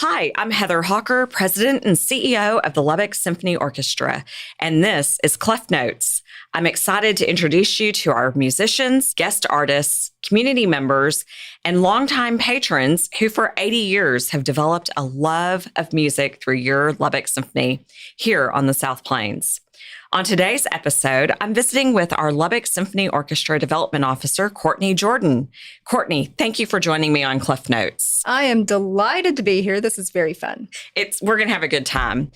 Hi, I'm Heather Hocker, President and CEO of the Lubbock Symphony Orchestra, and this is Clef Notes. I'm excited to introduce you to our musicians, guest artists, community members, and longtime patrons who for 80 years have developed a love of music through your Lubbock Symphony here on the South Plains. On today's episode, I'm visiting with our Lubbock Symphony Orchestra Development Officer, Courtney Jordan. Courtney, thank you for joining me on Clef Notes. I am delighted to be here. This is very fun. We're going to have a good time.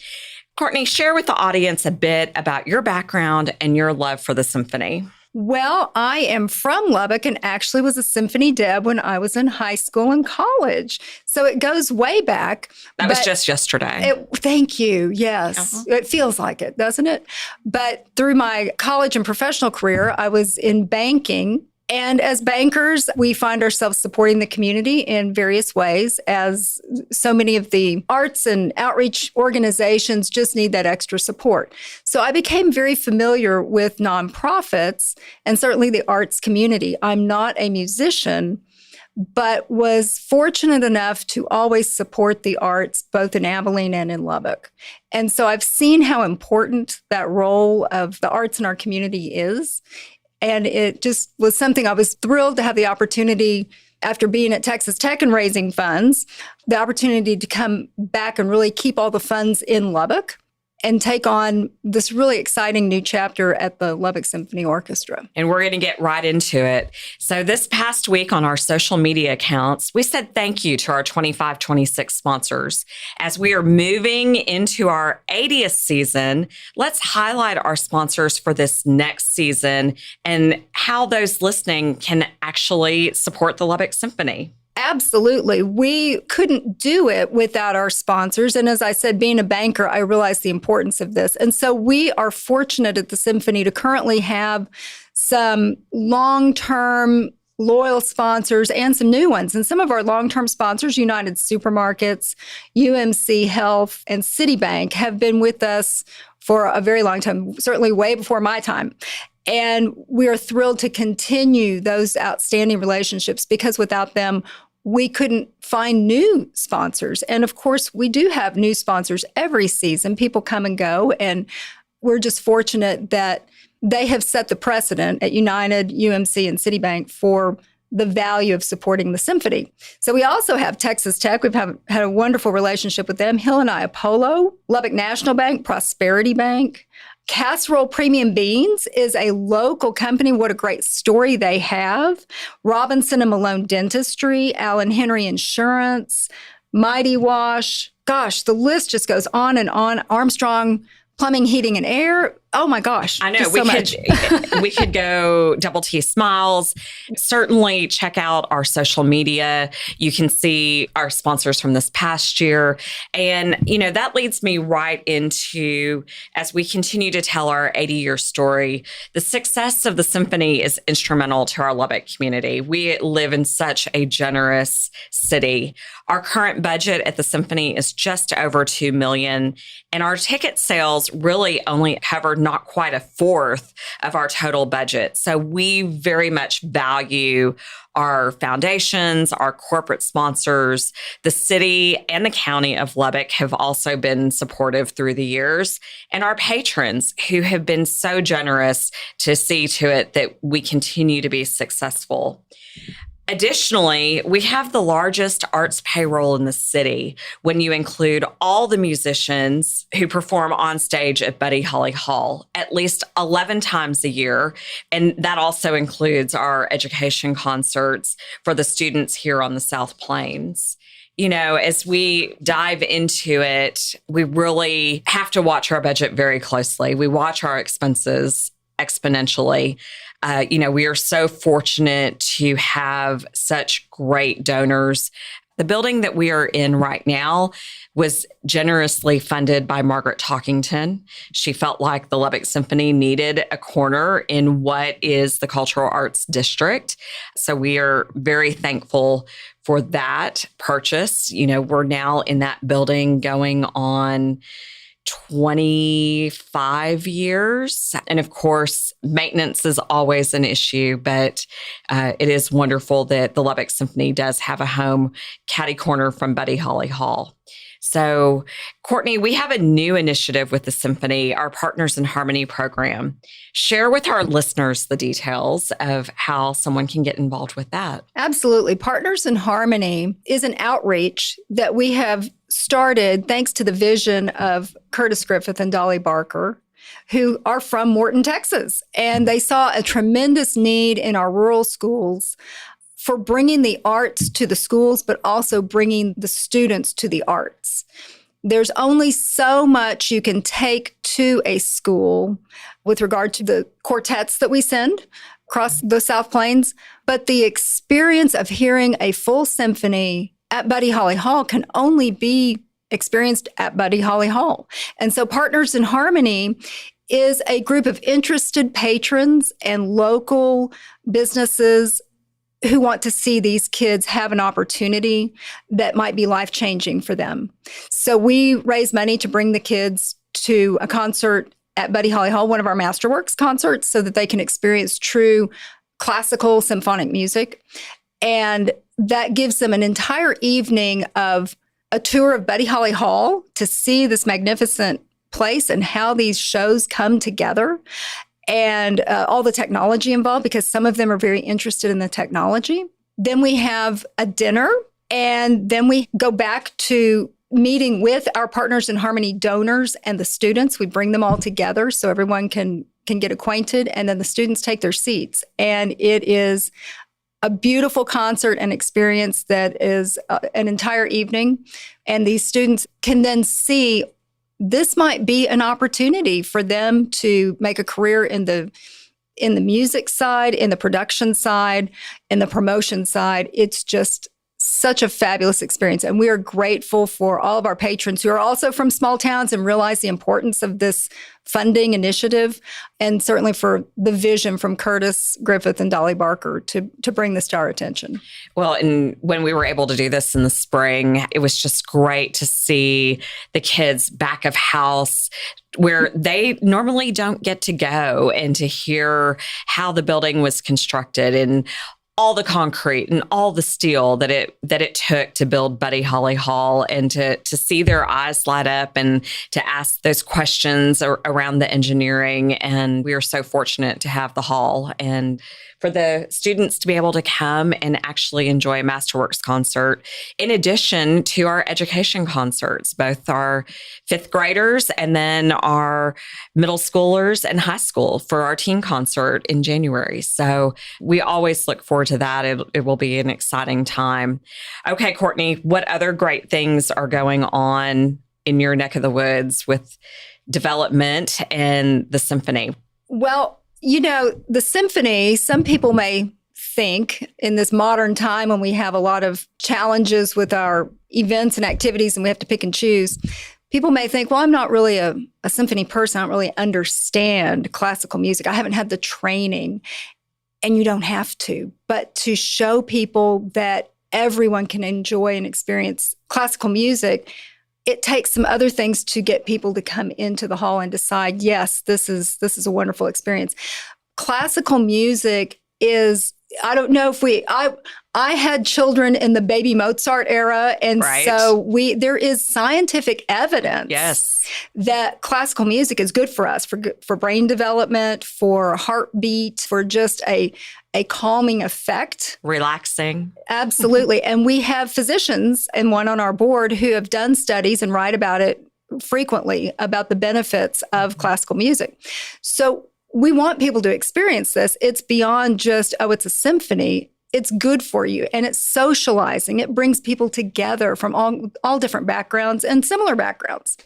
Courtney, share with the audience a bit about your background and your love for the symphony. Well, I am from Lubbock and actually was a symphony deb when I was in high school and college. So it goes way back. That was just yesterday. Thank you. Yes. It feels like it, doesn't it? But through my college and professional career, I was in banking. And as bankers, we find ourselves supporting the community in various ways, as so many of the arts and outreach organizations just need that extra support. So I became very familiar with nonprofits and certainly the arts community. I'm not a musician, but was fortunate enough to always support the arts, both in Abilene and in Lubbock. And so I've seen how important that role of the arts in our community is. And it just was something I was thrilled to have the opportunity, after being at Texas Tech and raising funds, the opportunity to come back and really keep all the funds in Lubbock and take on this really exciting new chapter at the Lubbock Symphony Orchestra. And we're going to get right into it. So this past week on our social media accounts, we said thank you to our 25-26 sponsors. As we are moving into our 80th season, let's highlight our sponsors for this next season and how those listening can actually support the Lubbock Symphony. Absolutely. We couldn't do it without our sponsors. And as I said, being a banker, I realized the importance of this. And so we are fortunate at the Symphony to currently have some long-term loyal sponsors and some new ones. And some of our long-term sponsors, United Supermarkets, UMC Health, and Citibank, have been with us for a very long time, certainly way before my time. And we are thrilled to continue those outstanding relationships because without them, we couldn't find new sponsors. And of course, we do have new sponsors every season. People come and go, and we're just fortunate that they have set the precedent at United, UMC, and Citibank for the value of supporting the symphony. So we also have Texas Tech. We've had a wonderful relationship with them. Hill and Apollo, Lubbock National Bank, Prosperity Bank. Casserole Premium Beans is a local company. What a great story they have. Robinson and Malone Dentistry, Allen Henry Insurance, Mighty Wash. Gosh, the list just goes on and on. Armstrong Plumbing, Heating, and Air. Oh my gosh. I know. We could go Double T Smiles. Certainly check out our social media. You can see our sponsors from this past year. And, that leads me right into, as we continue to tell our 80-year story, the success of the symphony is instrumental to our Lubbock community. We live in such a generous city. Our current budget at the symphony is just over $2 million, and our ticket sales really only covered not quite a fourth of our total budget. So we very much value our foundations, our corporate sponsors. The city and the county of Lubbock have also been supportive through the years, and our patrons who have been so generous to see to it that we continue to be successful. Additionally, we have the largest arts payroll in the city when you include all the musicians who perform on stage at Buddy Holly Hall at least 11 times a year. And that also includes our education concerts for the students here on the South Plains. As we dive into it, we really have to watch our budget very closely. We watch our expenses exponentially. We are so fortunate to have such great donors. The building that we are in right now was generously funded by Margaret Talkington. She felt like the Lubbock Symphony needed a corner in what is the Cultural Arts District. So we are very thankful for that purchase. We're now in that building going on 25 years. And of course, maintenance is always an issue, but it is wonderful that the Lubbock Symphony does have a home catty corner from Buddy Holly Hall. So, Courtney, we have a new initiative with the Symphony, our Partners in Harmony program. Share with our listeners the details of how someone can get involved with that. Absolutely. Partners in Harmony is an outreach that we have started thanks to the vision of Curtis Griffith and Dolly Barker, who are from Morton, Texas. And they saw a tremendous need in our rural schools for bringing the arts to the schools, but also bringing the students to the arts. There's only so much you can take to a school with regard to the quartets that we send across the South Plains, but the experience of hearing a full symphony at Buddy Holly Hall can only be experienced at Buddy Holly Hall. And so Partners in Harmony is a group of interested patrons and local businesses who want to see these kids have an opportunity that might be life-changing for them. So we raise money to bring the kids to a concert at Buddy Holly Hall, one of our Masterworks concerts, so that they can experience true classical symphonic music. And that gives them an entire evening of a tour of Buddy Holly Hall to see this magnificent place and how these shows come together. And all the technology involved, because some of them are very interested in the technology. Then we have a dinner, and then we go back to meeting with our Partners in Harmony donors and the students. We bring them all together so everyone can get acquainted, and then the students take their seats. And it is a beautiful concert and experience that is an entire evening. And these students can then see this might be an opportunity for them to make a career in the music side, in the production side, in the promotion side. It's just such a fabulous experience. And we are grateful for all of our patrons who are also from small towns and realize the importance of this funding initiative, and certainly for the vision from Curtis Griffith and Dolly Barker to bring this to our attention. Well, and when we were able to do this in the spring, it was just great to see the kids back of house where they normally don't get to go, and to hear how the building was constructed and all the concrete and all the steel that it took to build Buddy Holly Hall, and to see their eyes light up and to ask those questions around the engineering. And we are so fortunate to have the hall, and for the students to be able to come and actually enjoy a Masterworks concert, in addition to our education concerts, both our fifth graders and then our middle schoolers and high school for our teen concert in January. So we always look forward to that. It will be an exciting time. Okay, Courtney, what other great things are going on in your neck of the woods with development and the symphony? Well, you know, the symphony, some people may think in this modern time when we have a lot of challenges with our events and activities and we have to pick and choose, people may think, well, I'm not really a symphony person. I don't really understand classical music. I haven't had the training. And you don't have to. But to show people that everyone can enjoy and experience classical music, it takes some other things to get people to come into the hall and decide, yes, this is a wonderful experience. Classical music is, I don't know if I had children in the baby Mozart era, and right. So there is scientific evidence that classical music is good for us, for brain development, for heartbeat, for just a calming effect. Relaxing. Absolutely. And we have physicians and one on our board who have done studies and write about it frequently, about the benefits of classical music. So we want people to experience this. It's beyond just, oh, it's a symphony. It's good for you, and it's socializing. It brings people together from all different backgrounds and similar backgrounds.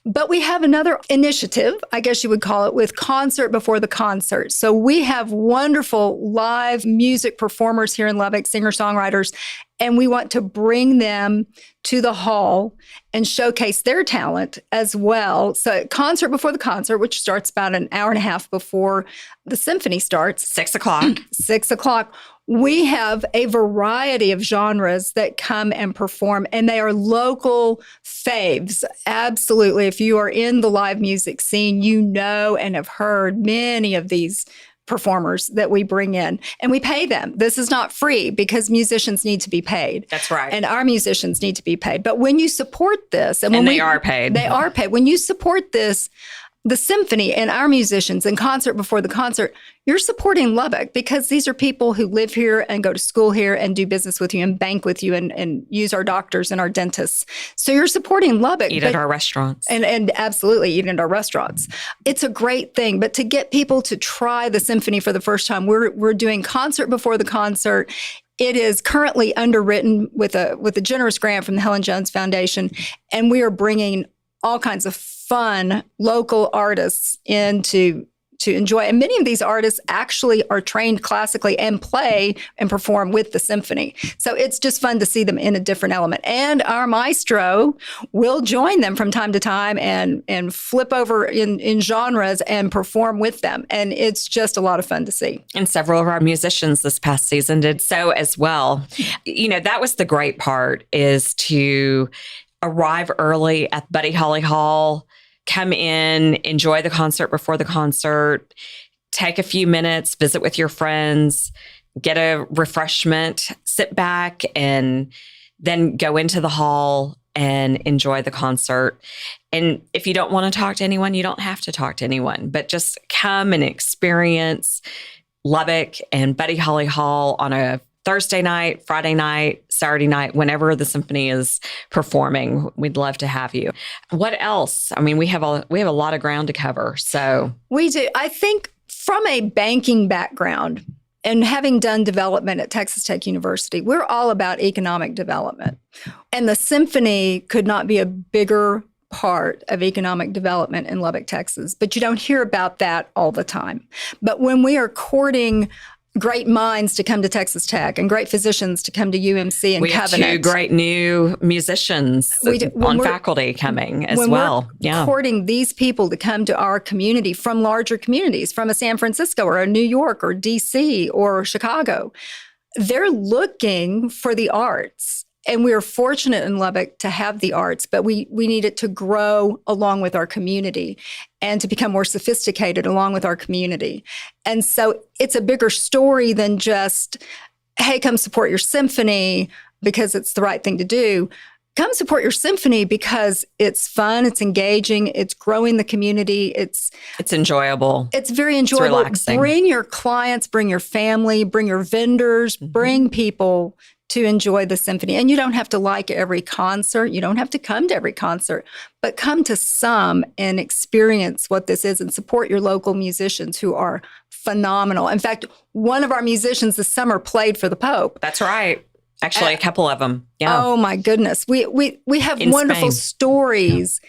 But we have another initiative, I guess you would call it, with Concert Before the Concert. So we have wonderful live music performers here in Lubbock, singer-songwriters, and we want to bring them to the hall and showcase their talent as well. So Concert Before the Concert, which starts about an hour and a half before the symphony starts. 6 o'clock. 6 o'clock. We have a variety of genres that come and perform, and they are local faves. Absolutely. If you are in the live music scene, you know and have heard many of these performers that we bring in, and we pay them. This is not free because musicians need to be paid. That's right. And our musicians need to be paid. But when you support this, and when they are paid. They are paid. When you support this, the symphony and our musicians and concert before the concert, you're supporting Lubbock because these are people who live here and go to school here and do business with you and bank with you and use our doctors and our dentists. So you're supporting Lubbock. Eat at our restaurants. And absolutely eat at our restaurants. It's a great thing. But to get people to try the symphony for the first time, we're doing concert before the concert. It is currently underwritten with a generous grant from the Helen Jones Foundation, and we are bringing all kinds of fun local artists in to enjoy. And many of these artists actually are trained classically and play and perform with the symphony. So it's just fun to see them in a different element. And our maestro will join them from time to time and flip over in genres and perform with them. And it's just a lot of fun to see. And several of our musicians this past season did so as well. You know, that was the great part, is to arrive early at Buddy Holly Hall, come in, enjoy the concert before the concert, take a few minutes, visit with your friends, get a refreshment, sit back, and then go into the hall and enjoy the concert. And if you don't want to talk to anyone, you don't have to talk to anyone, but just come and experience Lubbock and Buddy Holly Hall on a Thursday night, Friday night, Saturday night, whenever the symphony is performing. We'd love to have you. What else? I mean, we have a lot of ground to cover. So we do. I think from a banking background and having done development at Texas Tech University, we're all about economic development. And the symphony could not be a bigger part of economic development in Lubbock, Texas. But you don't hear about that all the time. But when we are courting great minds to come to Texas Tech and great physicians to come to UMC and Covenant. We have 2 great new musicians on faculty coming as well. We're courting these people to come to our community from larger communities, from a San Francisco or a New York or DC or Chicago. They're looking for the arts. And we are fortunate in Lubbock to have the arts, but we need it to grow along with our community and to become more sophisticated along with our community. And so it's a bigger story than just, hey, come support your symphony because it's the right thing to do. Come support your symphony because it's fun, it's engaging, it's growing the community, it's enjoyable. It's very enjoyable. It's relaxing. Bring your clients, bring your family, bring your vendors, bring people to enjoy the symphony. And you don't have to like every concert. You don't have to come to every concert, but come to some and experience what this is and support your local musicians who are phenomenal. In fact, one of our musicians this summer played for the Pope. That's right. Actually, a couple of them. Yeah. Oh my goodness. We have In wonderful Spain. Stories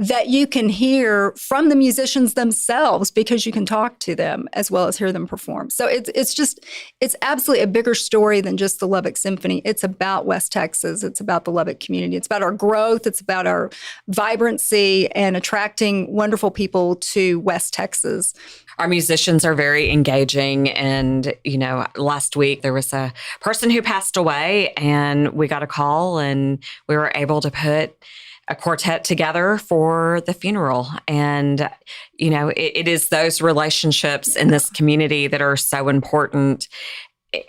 that you can hear from the musicians themselves because you can talk to them as well as hear them perform. So it's absolutely a bigger story than just the Lubbock Symphony. It's about West Texas. It's about the Lubbock community. It's about our growth. It's about our vibrancy and attracting wonderful people to West Texas. Our musicians are very engaging. And, you know, last week there was a person who passed away and we got a call and we were able to put a quartet together for the funeral. And, you know, it is those relationships in this community that are so important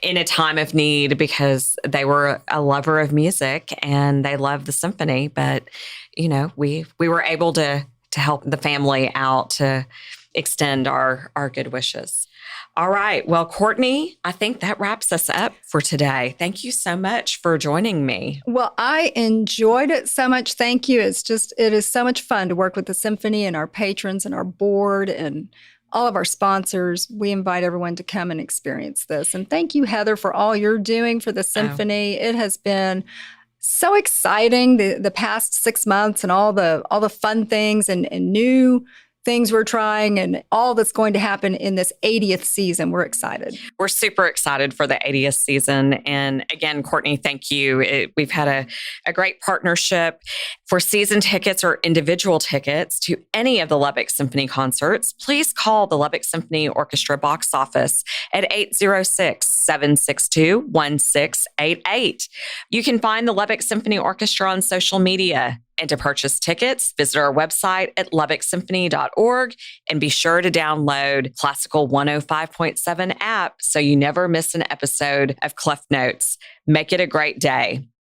in a time of need because they were a lover of music and they loved the symphony. But, you know, we were able to help the family out, to extend our good wishes. All right. Well, Courtney, I think that wraps us up for today. Thank you so much for joining me. Well, I enjoyed it so much. Thank you. It is so much fun to work with the symphony and our patrons and our board and all of our sponsors. We invite everyone to come and experience this. And thank you, Heather, for all you're doing for the symphony. It has been so exciting the past 6 months and all the fun things and new things we're trying and all that's going to happen in this 80th season. We're excited. We're super excited for the 80th season. And again, Courtney, thank you. We've had a great partnership. For season tickets or individual tickets to any of the Lubbock Symphony concerts, please call the Lubbock Symphony Orchestra box office at 806-762-1688. You can find the Lubbock Symphony Orchestra on social media. And to purchase tickets, visit our website at lubbocksymphony.org and be sure to download Classical 105.7 app so you never miss an episode of Clef Notes. Make it a great day.